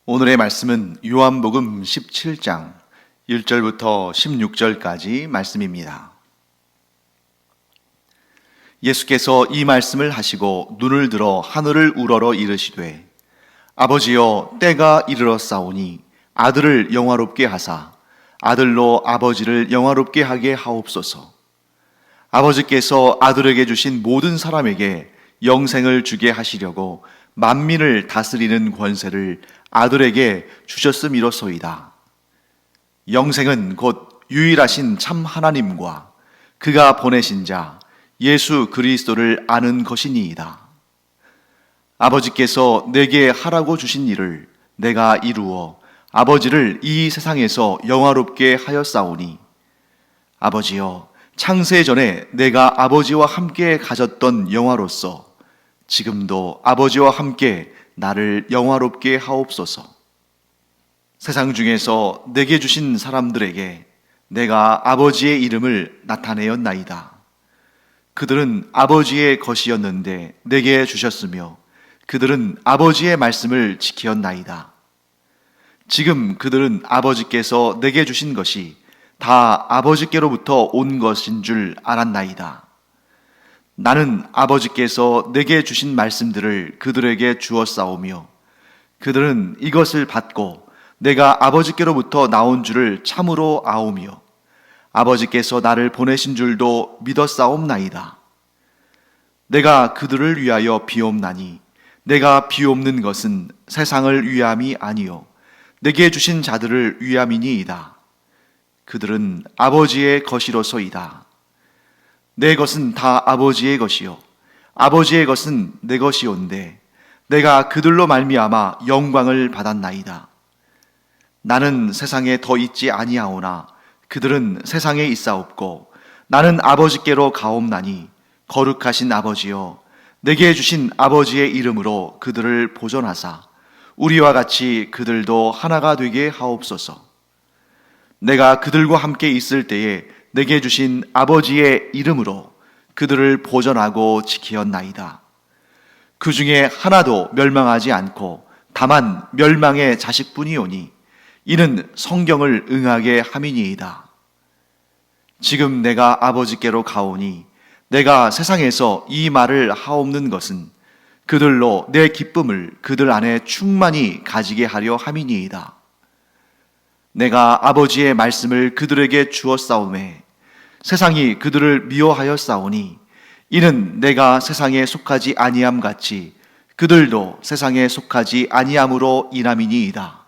오늘의 말씀은 요한복음 17장 1절부터 16절까지 말씀입니다. 예수께서 이 말씀을 하시고 눈을 들어 하늘을 우러러 이르시되 아버지여 때가 이르렀사오니 아들을 영화롭게 하사 아들로 아버지를 영화롭게 하게 하옵소서. 아버지께서 아들에게 주신 모든 사람에게 영생을 주게 하시려고 만민을 다스리는 권세를 아들에게 주셨음이로소이다. 영생은 곧 유일하신 참 하나님과 그가 보내신 자 예수 그리스도를 아는 것이니이다. 아버지께서 내게 하라고 주신 일을 내가 이루어 아버지를 이 세상에서 영화롭게 하였사오니 아버지여 창세 전에 내가 아버지와 함께 가졌던 영화로서 지금도 아버지와 함께 나를 영화롭게 하옵소서. 세상 중에서 내게 주신 사람들에게 내가 아버지의 이름을 나타내었나이다. 그들은 아버지의 것이었는데 내게 주셨으며 그들은 아버지의 말씀을 지켰나이다. 지금 그들은 아버지께서 내게 주신 것이 다 아버지께로부터 온 것인 줄 알았나이다. 나는 아버지께서 내게 주신 말씀들을 그들에게 주었사오며 그들은 이것을 받고 내가 아버지께로부터 나온 줄을 참으로 아오며 아버지께서 나를 보내신 줄도 믿었사옵나이다. 내가 그들을 위하여 비옵나니 내가 비옵는 것은 세상을 위함이 아니요 내게 주신 자들을 위함이니이다. 그들은 아버지의 것이로소이다. 내 것은 다 아버지의 것이요 아버지의 것은 내 것이온데 내가 그들로 말미암아 영광을 받았나이다. 나는 세상에 더 있지 아니하오나 그들은 세상에 있사옵고 나는 아버지께로 가옵나니 거룩하신 아버지여 내게 주신 아버지의 이름으로 그들을 보존하사 우리와 같이 그들도 하나가 되게 하옵소서. 내가 그들과 함께 있을 때에 내게 주신 아버지의 이름으로 그들을 보존하고 지키었나이다. 그 중에 하나도 멸망하지 않고 다만 멸망의 자식뿐이오니 이는 성경을 응하게 함이니이다. 지금 내가 아버지께로 가오니 내가 세상에서 이 말을 하옵는 것은 그들로 내 기쁨을 그들 안에 충만히 가지게 하려 함이니이다. 내가 아버지의 말씀을 그들에게 주었사오매 세상이 그들을 미워하였사오니 이는 내가 세상에 속하지 아니함 같이 그들도 세상에 속하지 아니함으로 인함이니이다.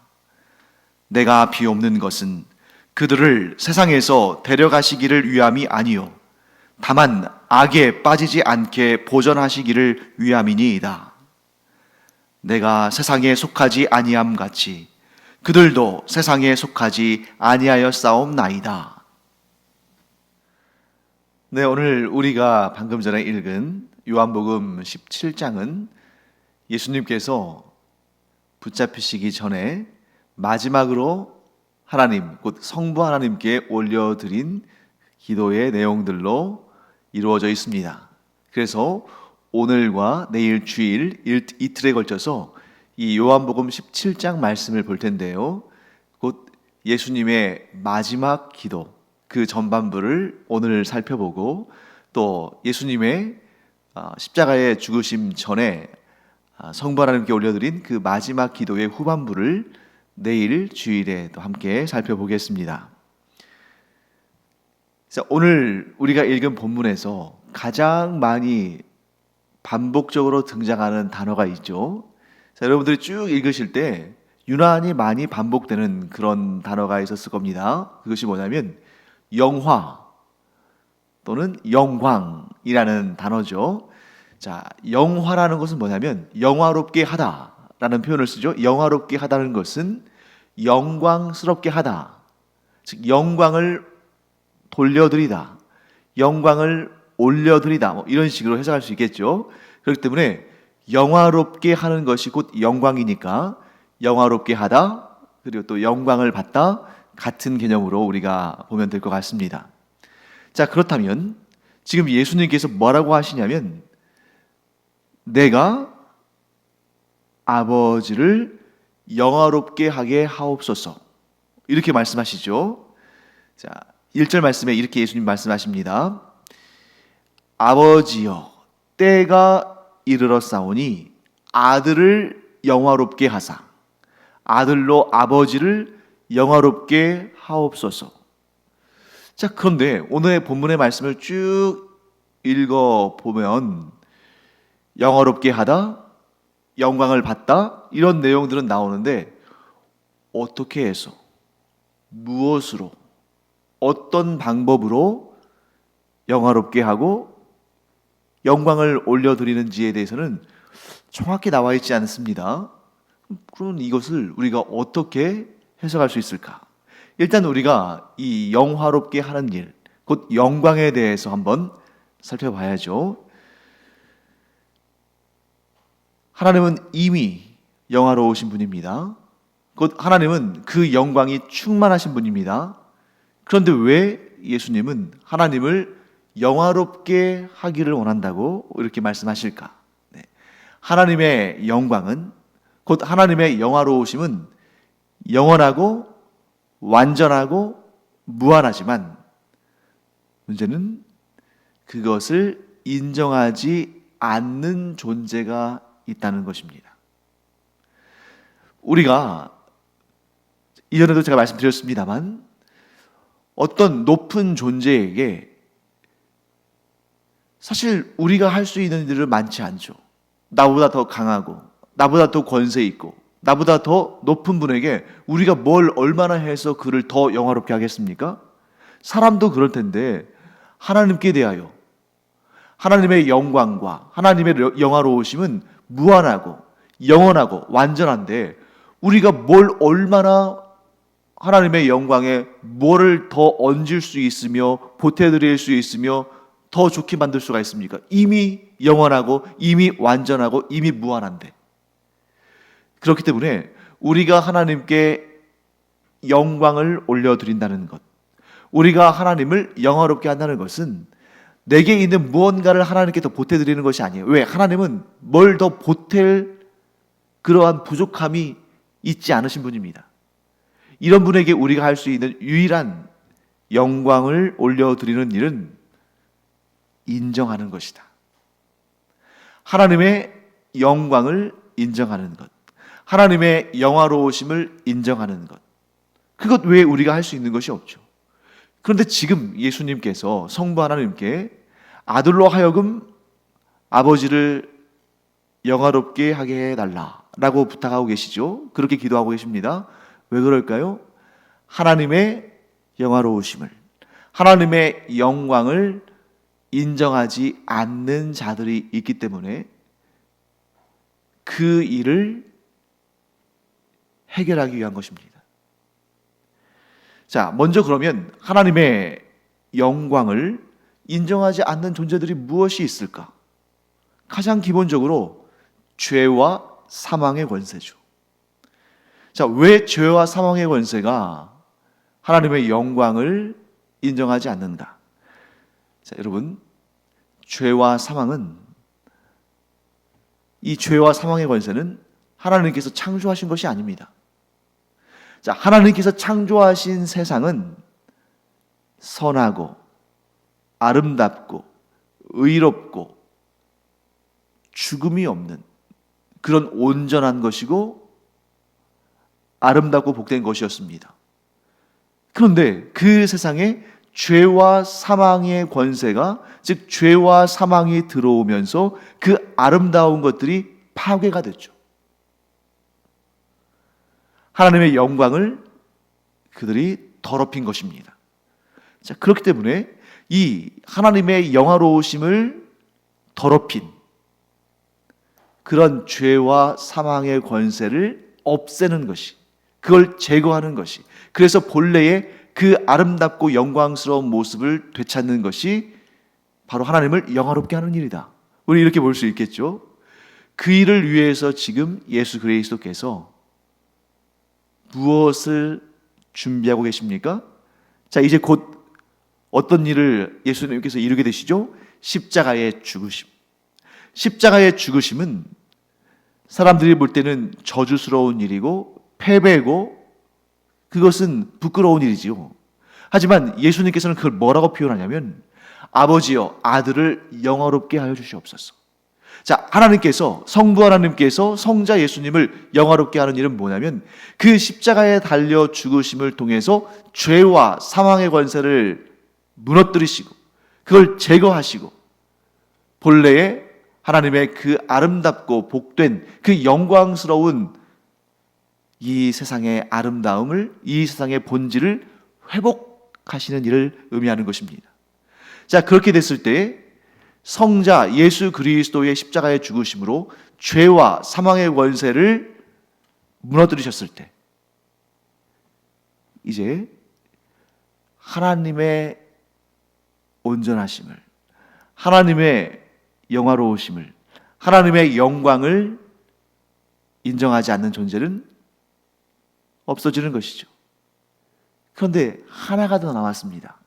내가 비옵는 것은 그들을 세상에서 데려가시기를 위함이 아니요 다만 악에 빠지지 않게 보전하시기를 위함이니이다. 내가 세상에 속하지 아니함 같이 그들도 세상에 속하지 아니하였사옵나이다. 네, 오늘 우리가 방금 전에 읽은 요한복음 17장은 예수님께서 붙잡히시기 전에 마지막으로 하나님, 곧 성부 하나님께 올려드린 기도의 내용들로 이루어져 있습니다. 그래서 오늘과 내일 주일 이틀에 걸쳐서 이 요한복음 17장 말씀을 볼 텐데요. 곧 예수님의 마지막 기도, 그 전반부를 오늘 살펴보고 또 예수님의 십자가에 죽으심 전에 성부 하나님께 올려드린 그 마지막 기도의 후반부를 내일 주일에 또 함께 살펴보겠습니다. 오늘 우리가 읽은 본문에서 가장 많이 반복적으로 등장하는 단어가 있죠. 여러분들이 쭉 읽으실 때 유난히 많이 반복되는 그런 단어가 있었을 겁니다. 그것이 뭐냐면 영화 또는 영광이라는 단어죠. 자, 영화라는 것은 뭐냐면 영화롭게 하다라는 표현을 쓰죠. 영화롭게 하다는 것은 영광스럽게 하다, 즉 영광을 돌려드리다, 영광을 올려드리다, 이런 식으로 해석할 수 있겠죠. 그렇기 때문에 영화롭게 하는 것이 곧 영광이니까 영화롭게 하다, 그리고 또 영광을 받다, 같은 개념으로 우리가 보면 될 것 같습니다. 자, 그렇다면 지금 예수님께서 뭐라고 하시냐면 내가 아버지를 영화롭게 하게 하옵소서. 이렇게 말씀하시죠. 자, 1절 말씀에 이렇게 예수님 말씀하십니다. 아버지여, 때가 이르렀사오니 아들을 영화롭게 하사 아들로 아버지를 영화롭게 하옵소서. 자, 그런데 오늘의 본문의 말씀을 쭉 읽어보면 영화롭게 하다, 영광을 받다 이런 내용들은 나오는데 어떻게 해서, 무엇으로, 어떤 방법으로 영화롭게 하고 영광을 올려드리는지에 대해서는 정확히 나와 있지 않습니다. 그럼 이것을 우리가 어떻게 해석할 수 있을까? 일단 우리가 이 영화롭게 하는 일, 곧 영광에 대해서 한번 살펴봐야죠. 하나님은 이미 영화로우신 분입니다. 곧 하나님은 그 영광이 충만하신 분입니다. 그런데 왜 예수님은 하나님을 영화롭게 하기를 원한다고 이렇게 말씀하실까? 네. 하나님의 영광은, 곧 하나님의 영화로우심은 영원하고 완전하고 무한하지만 문제는 그것을 인정하지 않는 존재가 있다는 것입니다. 우리가 이전에도 제가 말씀드렸습니다만 어떤 높은 존재에게 사실 우리가 할 수 있는 일은 많지 않죠. 나보다 더 강하고 나보다 더 권세 있고 나보다 더 높은 분에게 우리가 뭘 얼마나 해서 그를 더 영화롭게 하겠습니까? 사람도 그럴 텐데 하나님께 대하여 하나님의 영광과 하나님의 영화로우심은 무한하고 영원하고 완전한데 우리가 뭘 얼마나 하나님의 영광에 뭐를 더 얹을 수 있으며 보태드릴 수 있으며 더 좋게 만들 수가 있습니까? 이미 영원하고 이미 완전하고 이미 무한한데. 그렇기 때문에 우리가 하나님께 영광을 올려드린다는 것, 우리가 하나님을 영화롭게 한다는 것은 내게 있는 무언가를 하나님께 더 보태드리는 것이 아니에요. 왜? 하나님은 뭘 더 보탤 그러한 부족함이 있지 않으신 분입니다. 이런 분에게 우리가 할 수 있는 유일한 영광을 올려드리는 일은 인정하는 것이다. 하나님의 영광을 인정하는 것, 하나님의 영화로우심을 인정하는 것, 그것 외에 우리가 할 수 있는 것이 없죠. 그런데 지금 예수님께서 성부 하나님께 아들로 하여금 아버지를 영화롭게 하게 해달라라고 부탁하고 계시죠. 그렇게 기도하고 계십니다. 왜 그럴까요? 하나님의 영화로우심을, 하나님의 영광을 인정하지 않는 자들이 있기 때문에 그 일을 해결하기 위한 것입니다. 자, 먼저 그러면 하나님의 영광을 인정하지 않는 존재들이 무엇이 있을까? 가장 기본적으로 죄와 사망의 권세죠. 자, 왜 죄와 사망의 권세가 하나님의 영광을 인정하지 않는가? 자, 여러분, 죄와 사망은, 이 죄와 사망의 권세는 하나님께서 창조하신 것이 아닙니다. 자, 하나님께서 창조하신 세상은 선하고 아름답고 의롭고 죽음이 없는 그런 온전한 것이고 아름답고 복된 것이었습니다. 그런데 그 세상에 죄와 사망의 권세가, 즉 죄와 사망이 들어오면서 그 아름다운 것들이 파괴가 됐죠. 하나님의 영광을 그들이 더럽힌 것입니다. 자, 그렇기 때문에 이 하나님의 영화로우심을 더럽힌 그런 죄와 사망의 권세를 없애는 것이, 그걸 제거하는 것이, 그래서 본래의 그 아름답고 영광스러운 모습을 되찾는 것이 바로 하나님을 영화롭게 하는 일이다. 우리 이렇게 볼 수 있겠죠. 그 일을 위해서 지금 예수 그리스도께서 무엇을 준비하고 계십니까? 자, 이제 곧 어떤 일을 예수님께서 이루게 되시죠? 십자가의 죽으심. 십자가의 죽으심은 사람들이 볼 때는 저주스러운 일이고 패배고 그것은 부끄러운 일이지요. 하지만 예수님께서는 그걸 뭐라고 표현하냐면 아버지여 아들을 영화롭게 하여 주시옵소서. 자, 하나님께서 성부 하나님께서 성자 예수님을 영화롭게 하는 일은 뭐냐면 그 십자가에 달려 죽으심을 통해서 죄와 사망의 권세를 무너뜨리시고 그걸 제거하시고 본래의 하나님의 그 아름답고 복된 그 영광스러운 이 세상의 아름다움을, 이 세상의 본질을 회복하시는 일을 의미하는 것입니다. 자, 그렇게 됐을 때 성자 예수 그리스도의 십자가의 죽으심으로 죄와 사망의 권세를 무너뜨리셨을 때 이제 하나님의 온전하심을, 하나님의 영화로우심을, 하나님의 영광을 인정하지 않는 존재는 없어지는 것이죠. 그런데 하나가 더 남았습니다.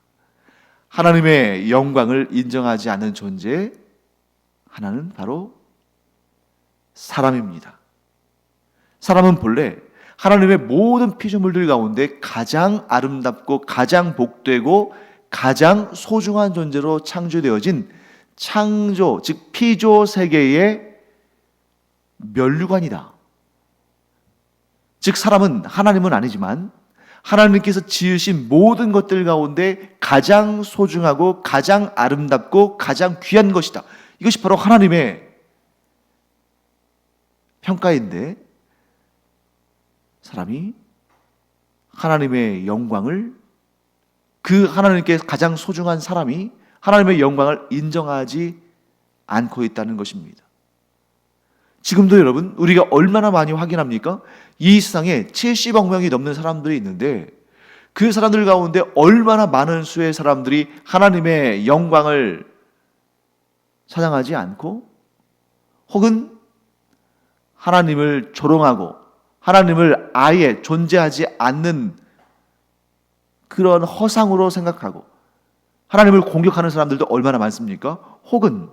하나님의 영광을 인정하지 않는 존재 하나는 바로 사람입니다. 사람은 본래 하나님의 모든 피조물들 가운데 가장 아름답고 가장 복되고 가장 소중한 존재로 창조되어진 창조, 즉 피조 세계의 면류관이다. 즉 사람은 하나님은 아니지만 하나님께서 지으신 모든 것들 가운데 가장 소중하고 가장 아름답고 가장 귀한 것이다. 이것이 바로 하나님의 평가인데 사람이 하나님의 영광을, 그 하나님께 가장 소중한 사람이 하나님의 영광을 인정하지 않고 있다는 것입니다. 지금도 여러분 우리가 얼마나 많이 확인합니까? 이 세상에 70억 명이 넘는 사람들이 있는데 그 사람들 가운데 얼마나 많은 수의 사람들이 하나님의 영광을 찬양하지 않고 혹은 하나님을 조롱하고 하나님을 아예 존재하지 않는 그런 허상으로 생각하고 하나님을 공격하는 사람들도 얼마나 많습니까? 혹은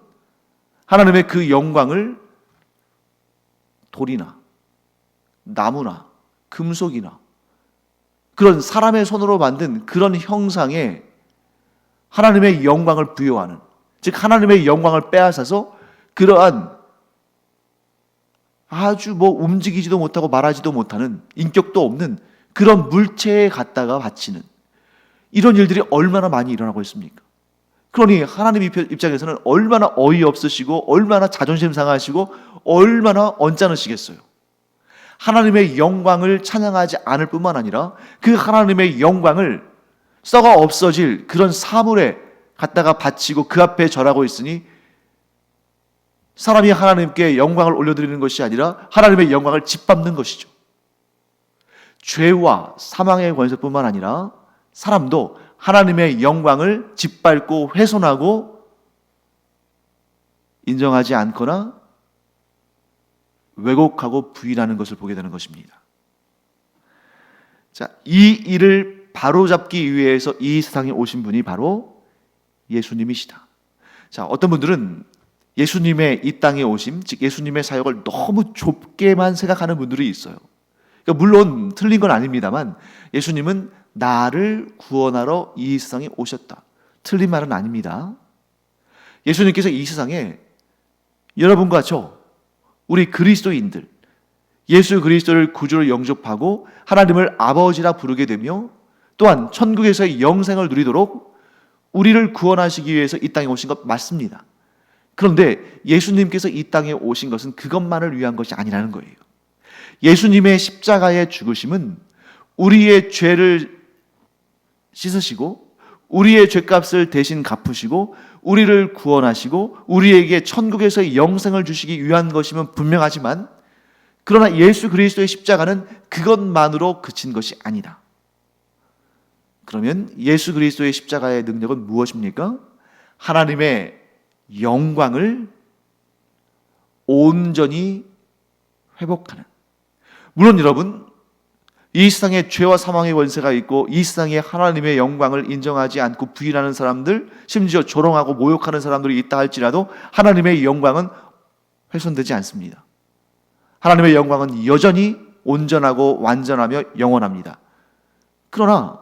하나님의 그 영광을 돌이나 나무나 금속이나 그런 사람의 손으로 만든 그런 형상에 하나님의 영광을 부여하는, 즉 하나님의 영광을 빼앗아서 그러한 아주 움직이지도 못하고 말하지도 못하는 인격도 없는 그런 물체에 갖다가 바치는 이런 일들이 얼마나 많이 일어나고 있습니까? 그러니 하나님 입장에서는 얼마나 어이없으시고 얼마나 자존심 상하시고 얼마나 언짢으시겠어요. 하나님의 영광을 찬양하지 않을 뿐만 아니라 그 하나님의 영광을 썩어 없어질 그런 사물에 갖다가 바치고 그 앞에 절하고 있으니 사람이 하나님께 영광을 올려드리는 것이 아니라 하나님의 영광을 짓밟는 것이죠. 죄와 사망의 권세뿐만 아니라 사람도 하나님의 영광을 짓밟고 훼손하고 인정하지 않거나 왜곡하고 부인하는 것을 보게 되는 것입니다. 자, 이 일을 바로잡기 위해서 이 세상에 오신 분이 바로 예수님이시다. 자, 어떤 분들은 예수님의 이 땅에 오심, 즉 예수님의 사역을 너무 좁게만 생각하는 분들이 있어요. 그러니까 물론 틀린 건 아닙니다만 예수님은 나를 구원하러 이 세상에 오셨다. 틀린 말은 아닙니다. 예수님께서 이 세상에 여러분과 저, 우리 그리스도인들, 예수 그리스도를 구주로 영접하고 하나님을 아버지라 부르게 되며 또한 천국에서의 영생을 누리도록 우리를 구원하시기 위해서 이 땅에 오신 것 맞습니다. 그런데 예수님께서 이 땅에 오신 것은 그것만을 위한 것이 아니라는 거예요. 예수님의 십자가의 죽으심은 우리의 죄를 씻으시고 우리의 죄값을 대신 갚으시고 우리를 구원하시고 우리에게 천국에서의 영생을 주시기 위한 것이면 분명하지만 그러나 예수 그리스도의 십자가는 그것만으로 그친 것이 아니다. 그러면 예수 그리스도의 십자가의 능력은 무엇입니까? 하나님의 영광을 온전히 회복하는, 물론 여러분 이 세상에 죄와 사망의 권세가 있고 이 세상에 하나님의 영광을 인정하지 않고 부인하는 사람들, 심지어 조롱하고 모욕하는 사람들이 있다 할지라도 하나님의 영광은 훼손되지 않습니다. 하나님의 영광은 여전히 온전하고 완전하며 영원합니다. 그러나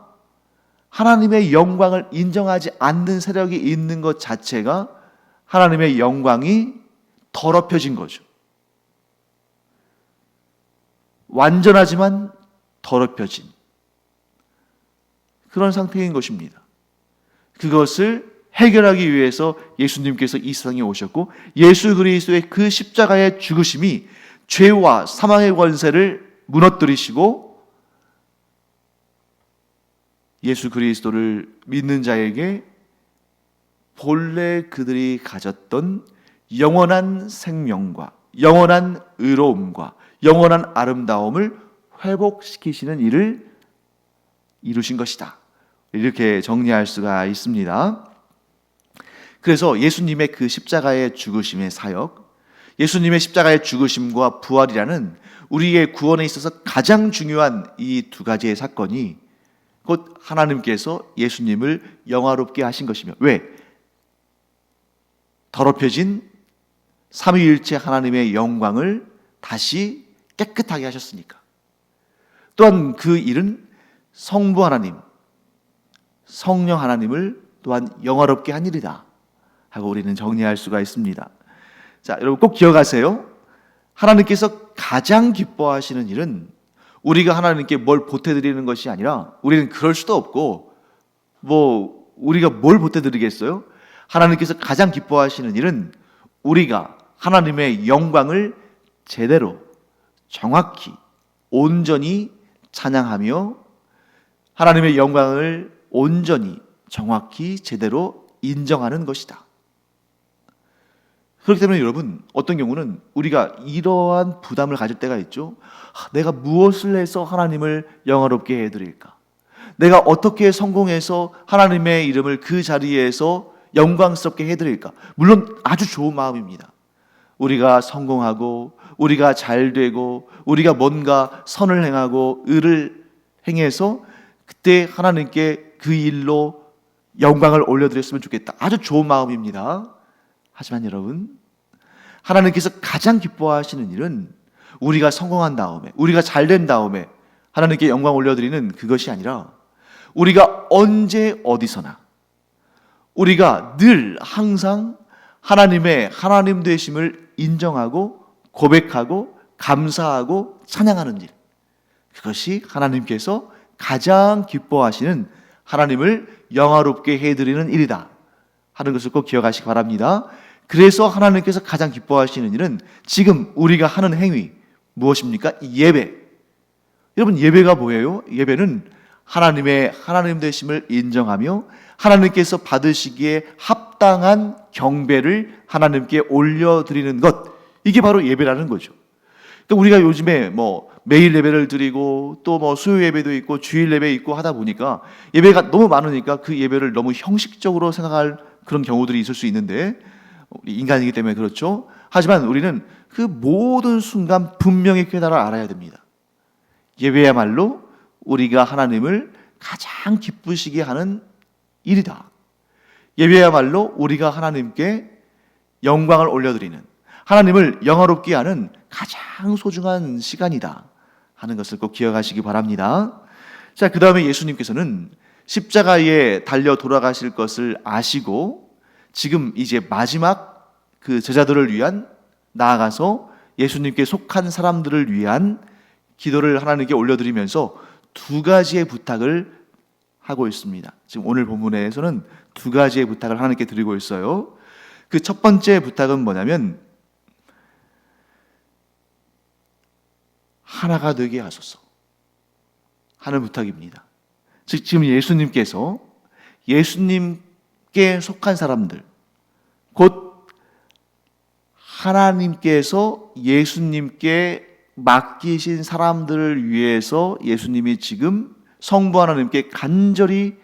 하나님의 영광을 인정하지 않는 세력이 있는 것 자체가 하나님의 영광이 더럽혀진 거죠. 완전하지만 더럽혀진 그런 상태인 것입니다. 그것을 해결하기 위해서 예수님께서 이 세상에 오셨고, 예수 그리스도의 그 십자가의 죽으심이 죄와 사망의 권세를 무너뜨리시고 예수 그리스도를 믿는 자에게 본래 그들이 가졌던 영원한 생명과 영원한 의로움과 영원한 아름다움을 회복시키시는 일을 이루신 것이다. 이렇게 정리할 수가 있습니다. 그래서 예수님의 그 십자가의 죽으심의 사역, 예수님의 십자가의 죽으심과 부활이라는 우리의 구원에 있어서 가장 중요한 이 두 가지의 사건이 곧 하나님께서 예수님을 영화롭게 하신 것이며, 왜? 더럽혀진 삼위일체 하나님의 영광을 다시 깨끗하게 하셨으니까. 또한 그 일은 성부 하나님, 성령 하나님을 또한 영화롭게 한 일이다 하고 우리는 정리할 수가 있습니다. 자, 여러분 꼭 기억하세요. 하나님께서 가장 기뻐하시는 일은 우리가 하나님께 뭘 보태드리는 것이 아니라, 우리는 그럴 수도 없고 우리가 뭘 보태드리겠어요? 하나님께서 가장 기뻐하시는 일은 우리가 하나님의 영광을 제대로 정확히 온전히 찬양하며 하나님의 영광을 온전히 정확히 제대로 인정하는 것이다. 그렇기 때문에 여러분, 어떤 경우는 우리가 이러한 부담을 가질 때가 있죠. 내가 무엇을 해서 하나님을 영화롭게 해드릴까? 내가 어떻게 성공해서 하나님의 이름을 그 자리에서 영광스럽게 해드릴까? 물론 아주 좋은 마음입니다. 우리가 성공하고 우리가 잘 되고 우리가 뭔가 선을 행하고 의를 행해서 그때 하나님께 그 일로 영광을 올려드렸으면 좋겠다. 아주 좋은 마음입니다. 하지만 여러분, 하나님께서 가장 기뻐하시는 일은 우리가 성공한 다음에, 우리가 잘된 다음에 하나님께 영광 올려드리는 그것이 아니라, 우리가 언제 어디서나 우리가 늘 항상 하나님의 하나님 되심을 인정하고 고백하고 감사하고 찬양하는 일, 그것이 하나님께서 가장 기뻐하시는 하나님을 영화롭게 해드리는 일이다 하는 것을 꼭 기억하시기 바랍니다. 그래서 하나님께서 가장 기뻐하시는 일은 지금 우리가 하는 행위, 무엇입니까? 예배. 여러분, 예배가 뭐예요? 예배는 하나님의 하나님 되심을 인정하며 하나님께서 받으시기에 합당한 경배를 하나님께 올려드리는 것, 이게 바로 예배라는 거죠. 또 우리가 요즘에 매일 예배를 드리고 또 수요 예배도 있고 주일 예배 있고 하다 보니까 예배가 너무 많으니까 그 예배를 너무 형식적으로 생각할 그런 경우들이 있을 수 있는데, 우리 인간이기 때문에 그렇죠. 하지만 우리는 그 모든 순간 분명히 깨달아 알아야 됩니다. 예배야말로 우리가 하나님을 가장 기쁘시게 하는 일이다. 예배야말로 우리가 하나님께 영광을 올려드리는, 하나님을 영화롭게 하는 가장 소중한 시간이다 하는 것을 꼭 기억하시기 바랍니다. 자, 그 다음에 예수님께서는 십자가에 달려 돌아가실 것을 아시고 지금 이제 마지막 그 제자들을 위한, 나아가서 예수님께 속한 사람들을 위한 기도를 하나님께 올려드리면서 두 가지의 부탁을 하고 있습니다. 지금 오늘 본문에서는 두 가지의 부탁을 하나님께 드리고 있어요. 그 첫 번째 부탁은 뭐냐면, 하나가 되게 하소서 하는 부탁입니다. 즉 지금 예수님께서 예수님께 속한 사람들, 곧 하나님께서 예수님께 맡기신 사람들을 위해서 예수님이 지금 성부 하나님께 간절히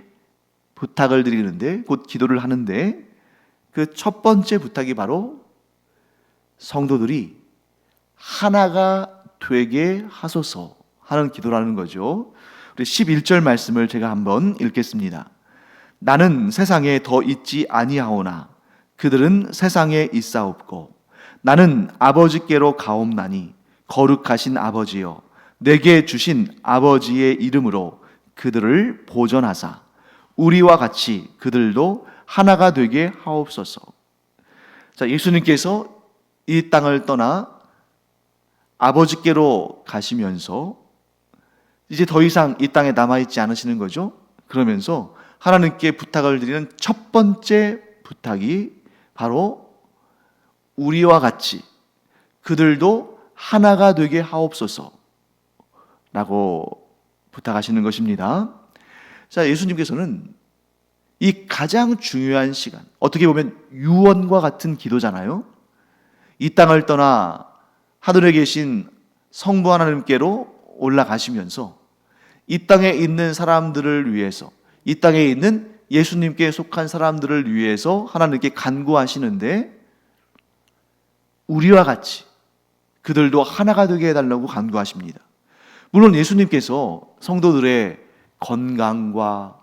부탁을 드리는데, 곧 기도를 하는데, 그 첫 번째 부탁이 바로 성도들이 하나가 되게 하소서 하는 기도라는 거죠. 우리 11절 말씀을 제가 한번 읽겠습니다. 나는 세상에 더 있지 아니하오나 그들은 세상에 있사옵고 나는 아버지께로 가옵나니 거룩하신 아버지여, 내게 주신 아버지의 이름으로 그들을 보전하사 우리와 같이 그들도 하나가 되게 하옵소서. 자, 예수님께서 이 땅을 떠나 아버지께로 가시면서 이제 더 이상 이 땅에 남아있지 않으시는 거죠. 그러면서 하나님께 부탁을 드리는 첫 번째 부탁이 바로 우리와 같이 그들도 하나가 되게 하옵소서 라고 부탁하시는 것입니다. 자, 예수님께서는 이 가장 중요한 시간, 어떻게 보면 유언과 같은 기도잖아요. 이 땅을 떠나 하늘에 계신 성부 하나님께로 올라가시면서 이 땅에 있는 사람들을 위해서, 이 땅에 있는 예수님께 속한 사람들을 위해서 하나님께 간구하시는데 우리와 같이 그들도 하나가 되게 해달라고 간구하십니다. 물론 예수님께서 성도들의 건강과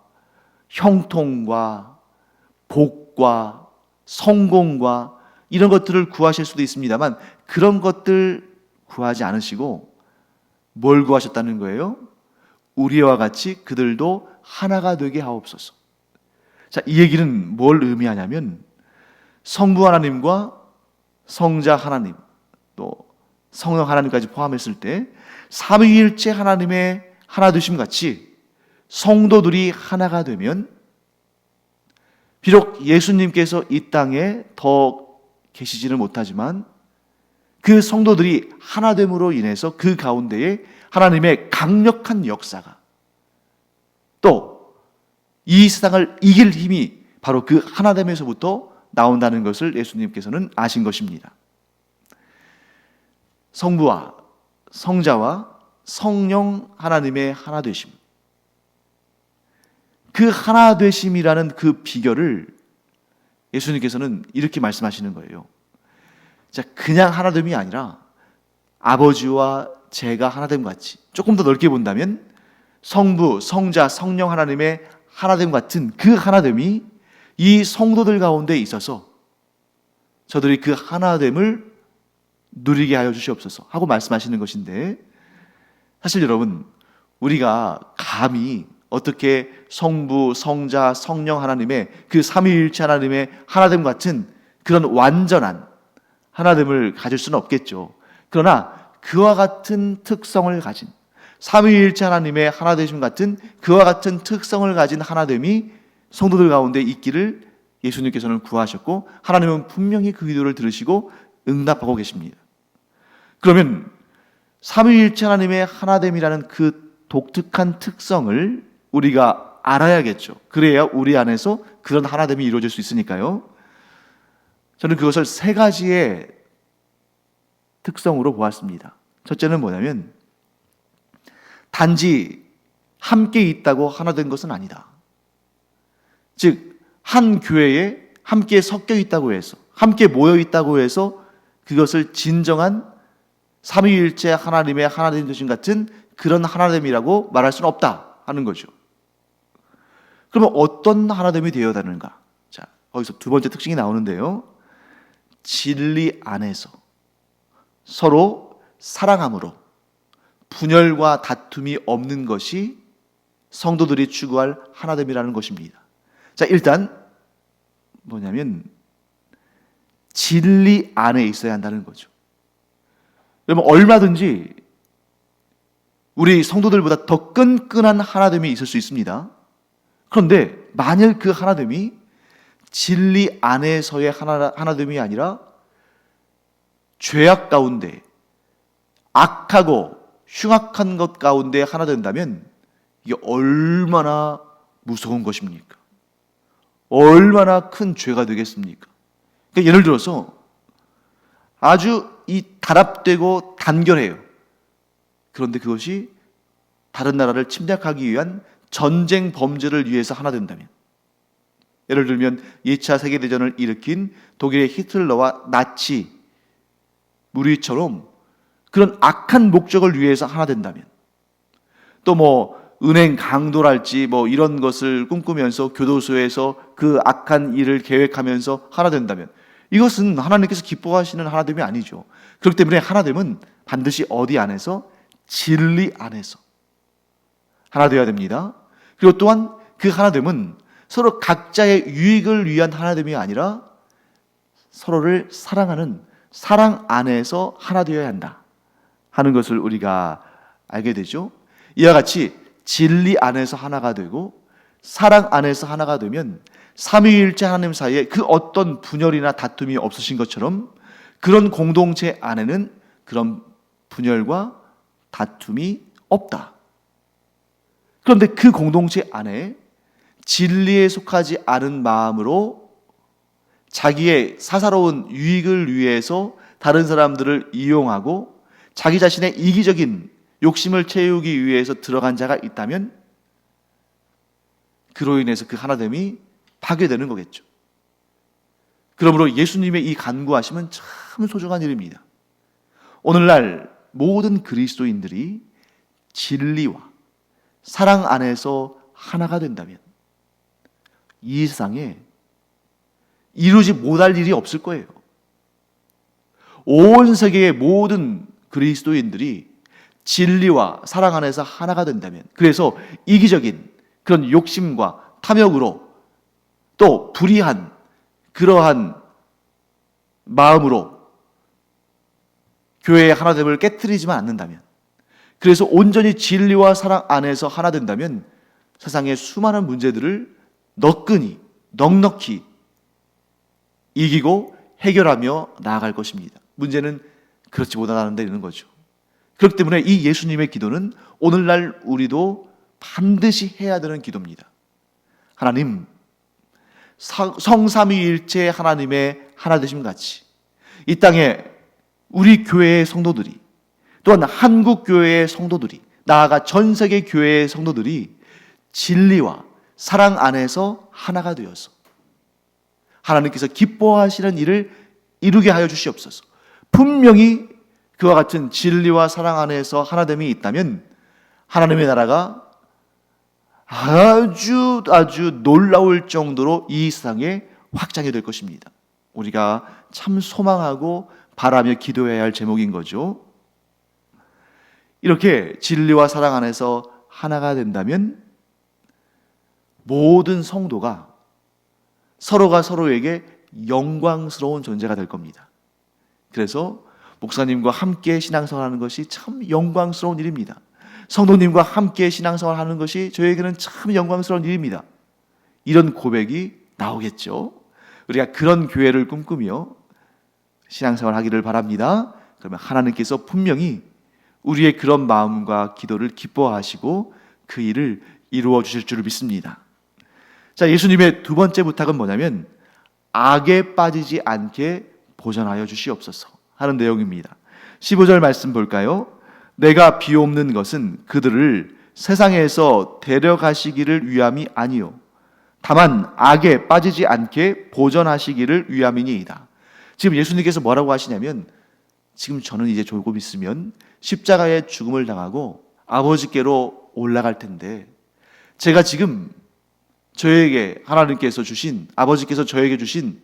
형통과 복과 성공과 이런 것들을 구하실 수도 있습니다만 그런 것들 구하지 않으시고 뭘 구하셨다는 거예요? 우리와 같이 그들도 하나가 되게 하옵소서. 자, 이 얘기는 뭘 의미하냐면 성부 하나님과 성자 하나님 또 성령 하나님까지 포함했을 때 삼위일체 하나님의 하나 되심 같이 성도들이 하나가 되면 비록 예수님께서 이 땅에 더 계시지는 못하지만 그 성도들이 하나됨으로 인해서 그 가운데에 하나님의 강력한 역사가 또 이 세상을 이길 힘이 바로 그 하나됨에서부터 나온다는 것을 예수님께서는 아신 것입니다. 성부와 성자와 성령 하나님의 하나되심, 그 하나되심이라는 그 비결을 예수님께서는 이렇게 말씀하시는 거예요. 자, 그냥 하나됨이 아니라 아버지와 제가 하나됨 같이, 조금 더 넓게 본다면 성부, 성자, 성령 하나님의 하나됨 같은 그 하나됨이 이 성도들 가운데 있어서 저들이 그 하나됨을 누리게 하여 주시옵소서 하고 말씀하시는 것인데, 사실 여러분, 우리가 감히 어떻게 성부, 성자, 성령 하나님의 그 삼위일체 하나님의 하나됨 같은 그런 완전한 하나됨을 가질 수는 없겠죠. 그러나 그와 같은 특성을 가진 삼위일체 하나님의 하나되심 같은 그와 같은 특성을 가진 하나됨이 성도들 가운데 있기를 예수님께서는 구하셨고 하나님은 분명히 그 기도를 들으시고 응답하고 계십니다. 그러면 삼위일체 하나님의 하나됨이라는 그 독특한 특성을 우리가 알아야겠죠. 그래야 우리 안에서 그런 하나됨이 이루어질 수 있으니까요. 저는 그것을 세 가지의 특성으로 보았습니다. 첫째는 뭐냐면 단지 함께 있다고 하나 된 것은 아니다. 즉, 한 교회에 함께 섞여 있다고 해서, 함께 모여 있다고 해서 그것을 진정한 삼위일체 하나님의 하나됨 되심 같은 그런 하나됨이라고 말할 수는 없다 하는 거죠. 그러면 어떤 하나됨이 되어야 되는가? 자, 거기서 두 번째 특징이 나오는데요. 진리 안에서 서로 사랑함으로 분열과 다툼이 없는 것이 성도들이 추구할 하나됨이라는 것입니다. 자, 일단 뭐냐면 진리 안에 있어야 한다는 거죠. 여러분, 얼마든지 우리 성도들보다 더 끈끈한 하나됨이 있을 수 있습니다. 그런데 만일 그 하나됨이 진리 안에서의 하나됨이 아니라 죄악 가운데 악하고 흉악한 것 가운데 하나 된다면 이게 얼마나 무서운 것입니까? 얼마나 큰 죄가 되겠습니까? 그러니까 예를 들어서 아주 이 단합되고 단결해요. 그런데 그것이 다른 나라를 침략하기 위한 전쟁 범죄를 위해서 하나 된다면, 예를 들면 2차 세계대전을 일으킨 독일의 히틀러와 나치 무리처럼 그런 악한 목적을 위해서 하나 된다면, 또 뭐 은행 강도랄지 뭐 이런 것을 꿈꾸면서 교도소에서 그 악한 일을 계획하면서 하나 된다면 이것은 하나님께서 기뻐하시는 하나됨이 아니죠. 그렇기 때문에 하나됨은 반드시 어디 안에서? 진리 안에서 하나 되어야 됩니다. 그리고 또한 그 하나됨은 서로 각자의 유익을 위한 하나됨이 아니라 서로를 사랑하는 사랑 안에서 하나 되어야 한다 하는 것을 우리가 알게 되죠. 이와 같이 진리 안에서 하나가 되고 사랑 안에서 하나가 되면 삼위일체 하나님 사이에 그 어떤 분열이나 다툼이 없으신 것처럼 그런 공동체 안에는 그런 분열과 다툼이 없다. 그런데 그 공동체 안에 진리에 속하지 않은 마음으로 자기의 사사로운 유익을 위해서 다른 사람들을 이용하고 자기 자신의 이기적인 욕심을 채우기 위해서 들어간 자가 있다면 그로 인해서 그 하나됨이 파괴되는 거겠죠. 그러므로 예수님의 이 간구하심은 참 소중한 일입니다. 오늘날 모든 그리스도인들이 진리와 사랑 안에서 하나가 된다면 이 세상에 이루지 못할 일이 없을 거예요. 온 세계의 모든 그리스도인들이 진리와 사랑 안에서 하나가 된다면, 그래서 이기적인 그런 욕심과 탐욕으로 또 불의한 그러한 마음으로 교회의 하나됨을 깨트리지만 않는다면, 그래서 온전히 진리와 사랑 안에서 하나 된다면 세상의 수많은 문제들을 넉넉히 이기고 해결하며 나아갈 것입니다. 문제는 그렇지 못하다는 데 있는 거죠. 그렇기 때문에 이 예수님의 기도는 오늘날 우리도 반드시 해야 되는 기도입니다. 하나님, 성삼위일체 하나님의 하나되심 같이 이 땅에 우리 교회의 성도들이, 또한 한국 교회의 성도들이, 나아가 전 세계 교회의 성도들이 진리와 사랑 안에서 하나가 되어서 하나님께서 기뻐하시는 일을 이루게 하여 주시옵소서. 분명히 그와 같은 진리와 사랑 안에서 하나됨이 있다면 하나님의 나라가 아주 놀라울 정도로 이 세상에 확장이 될 것입니다. 우리가 참 소망하고 바라며 기도해야 할 제목인 거죠. 이렇게 진리와 사랑 안에서 하나가 된다면 모든 성도가 서로가 서로에게 영광스러운 존재가 될 겁니다. 그래서 목사님과 함께 신앙생활하는 것이 참 영광스러운 일입니다. 성도님과 함께 신앙생활하는 것이 저에게는 참 영광스러운 일입니다. 이런 고백이 나오겠죠. 우리가 그런 교회를 꿈꾸며 신앙생활하기를 바랍니다. 그러면 하나님께서 분명히 우리의 그런 마음과 기도를 기뻐하시고 그 일을 이루어 주실 줄을 믿습니다. 자, 예수님의 두 번째 부탁은 뭐냐면 악에 빠지지 않게 보전하여 주시옵소서 하는 내용입니다. 15절 말씀 볼까요? 내가 비옵는 것은 그들을 세상에서 데려가시기를 위함이 아니요 다만 악에 빠지지 않게 보전하시기를 위함이니이다. 지금 예수님께서 뭐라고 하시냐면, 지금 저는 이제 조금 있으면 십자가의 죽음을 당하고 아버지께로 올라갈 텐데, 제가 지금 저에게 하나님께서 주신, 아버지께서 저에게 주신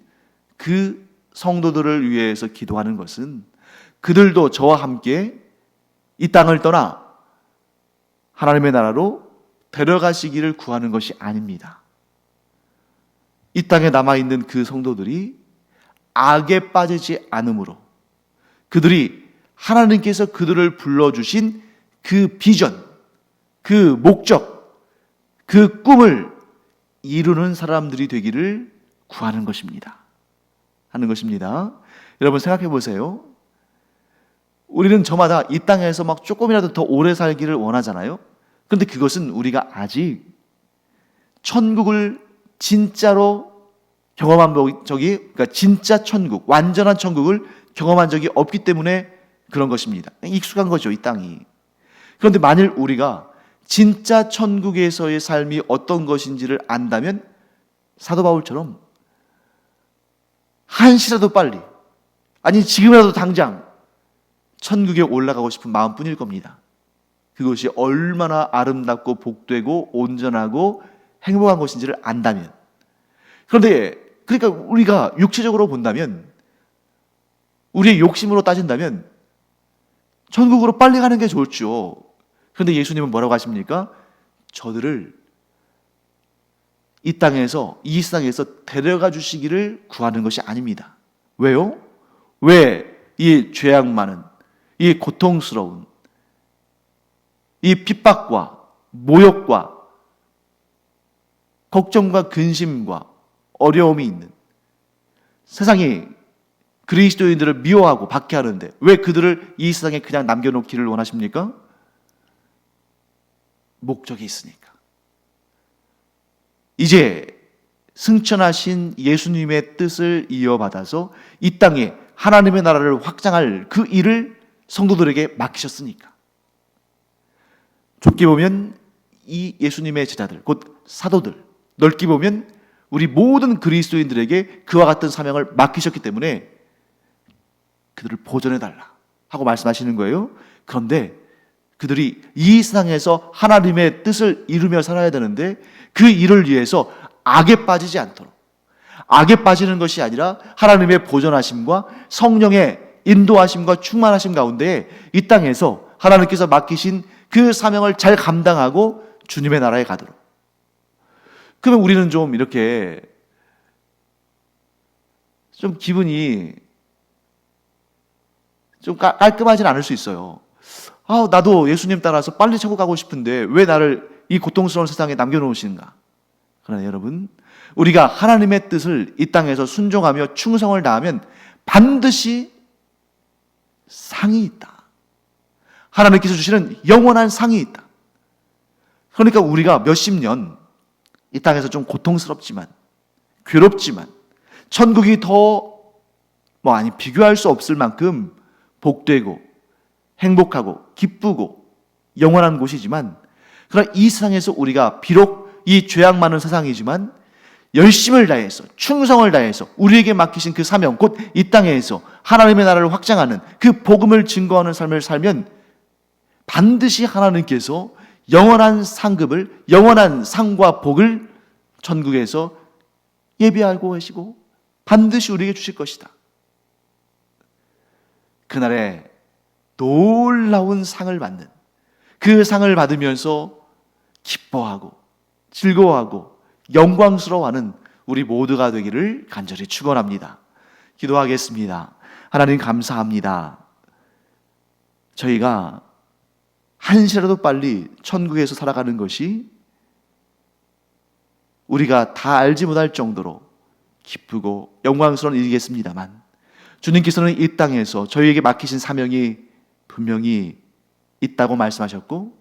그 성도들을 위해서 기도하는 것은 그들도 저와 함께 이 땅을 떠나 하나님의 나라로 데려가시기를 구하는 것이 아닙니다. 이 땅에 남아있는 그 성도들이 악에 빠지지 않으므로, 그들이 하나님께서 그들을 불러주신 그 비전, 그 목적, 그 꿈을 이루는 사람들이 되기를 구하는 것입니다. 하는 것입니다. 여러분 생각해 보세요. 우리는 저마다 이 땅에서 막 조금이라도 더 오래 살기를 원하잖아요. 그런데 그것은 우리가 아직 천국을 진짜로 경험한 적이, 그러니까 진짜 천국, 완전한 천국을 경험한 적이 없기 때문에 그런 것입니다. 익숙한 거죠, 이 땅이. 그런데 만일 우리가 진짜 천국에서의 삶이 어떤 것인지를 안다면 사도 바울처럼 한시라도 빨리, 아니 지금이라도 당장 천국에 올라가고 싶은 마음뿐일 겁니다. 그것이 얼마나 아름답고 복되고 온전하고 행복한 것인지를 안다면. 그런데 그러니까 우리가 육체적으로 본다면, 우리의 욕심으로 따진다면 천국으로 빨리 가는 게 좋죠. 그런데 예수님은 뭐라고 하십니까? 저들을 이 세상에서 데려가 주시기를 구하는 것이 아닙니다. 왜요? 왜 이 죄악 많은, 이 고통스러운, 이 핍박과 모욕과 걱정과 근심과 어려움이 있는 세상이 그리스도인들을 미워하고 박해하는데 왜 그들을 이 세상에 그냥 남겨놓기를 원하십니까? 목적이 있으니까. 이제 승천하신 예수님의 뜻을 이어받아서 이 땅에 하나님의 나라를 확장할 그 일을 성도들에게 맡기셨으니까. 좁게 보면 이 예수님의 제자들, 곧 사도들, 넓게 보면 우리 모든 그리스도인들에게 그와 같은 사명을 맡기셨기 때문에 그들을 보존해달라 하고 말씀하시는 거예요. 그런데 그들이 이 세상에서 하나님의 뜻을 이루며 살아야 되는데 그 일을 위해서 악에 빠지지 않도록, 악에 빠지는 것이 아니라 하나님의 보존하심과 성령의 인도하심과 충만하심 가운데 이 땅에서 하나님께서 맡기신 그 사명을 잘 감당하고 주님의 나라에 가도록. 그러면 우리는 좀 이렇게 좀 기분이 좀 깔끔하진 않을 수 있어요. 나도 예수님 따라서 빨리 천국 가고 싶은데 왜 나를 이 고통스러운 세상에 남겨놓으시는가? 그러나 여러분, 우리가 하나님의 뜻을 이 땅에서 순종하며 충성을 다하면 반드시 상이 있다. 하나님께서 주시는 영원한 상이 있다. 그러니까 우리가 몇십 년 이 땅에서 좀 고통스럽지만, 괴롭지만, 천국이 비교할 수 없을 만큼 복되고 행복하고 기쁘고 영원한 곳이지만, 그러나 이 세상에서 우리가 비록 이 죄악 많은 세상이지만 열심을 다해서 충성을 다해서 우리에게 맡기신 그 사명, 곧 이 땅에서 하나님의 나라를 확장하는 그 복음을 증거하는 삶을 살면 반드시 하나님께서 영원한 상급을, 영원한 상과 복을 천국에서 예비하고 계시고 반드시 우리에게 주실 것이다. 그날에 놀라운 상을 받는, 그 상을 받으면서 기뻐하고 즐거워하고 영광스러워하는 우리 모두가 되기를 간절히 축원합니다. 기도하겠습니다. 하나님 감사합니다. 저희가 한시라도 빨리 천국에서 살아가는 것이 우리가 다 알지 못할 정도로 기쁘고 영광스러운 일이겠습니다만, 주님께서는 이 땅에서 저희에게 맡기신 사명이 분명히 있다고 말씀하셨고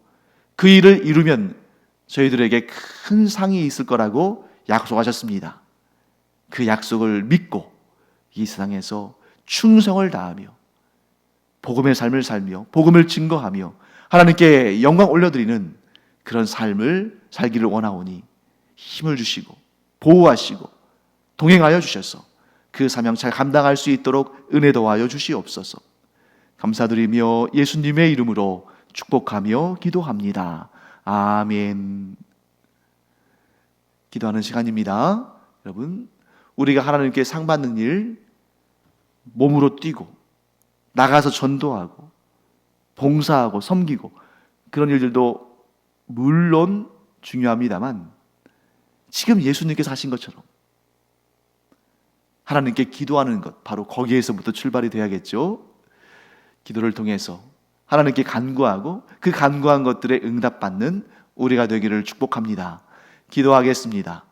그 일을 이루면 저희들에게 큰 상이 있을 거라고 약속하셨습니다. 그 약속을 믿고 이 세상에서 충성을 다하며 복음의 삶을 살며 복음을 증거하며 하나님께 영광 올려드리는 그런 삶을 살기를 원하오니 힘을 주시고 보호하시고 동행하여 주셔서 그 사명 잘 감당할 수 있도록 은혜 더하여 주시옵소서. 감사드리며 예수님의 이름으로 축복하며 기도합니다. 아멘. 기도하는 시간입니다. 여러분, 우리가 하나님께 상 받는 일, 몸으로 뛰고 나가서 전도하고 봉사하고 섬기고 그런 일들도 물론 중요합니다만, 지금 예수님께서 하신 것처럼 하나님께 기도하는 것, 바로 거기에서부터 출발이 돼야겠죠. 기도를 통해서 하나님께 간구하고 그 간구한 것들에 응답받는 우리가 되기를 축복합니다. 기도하겠습니다.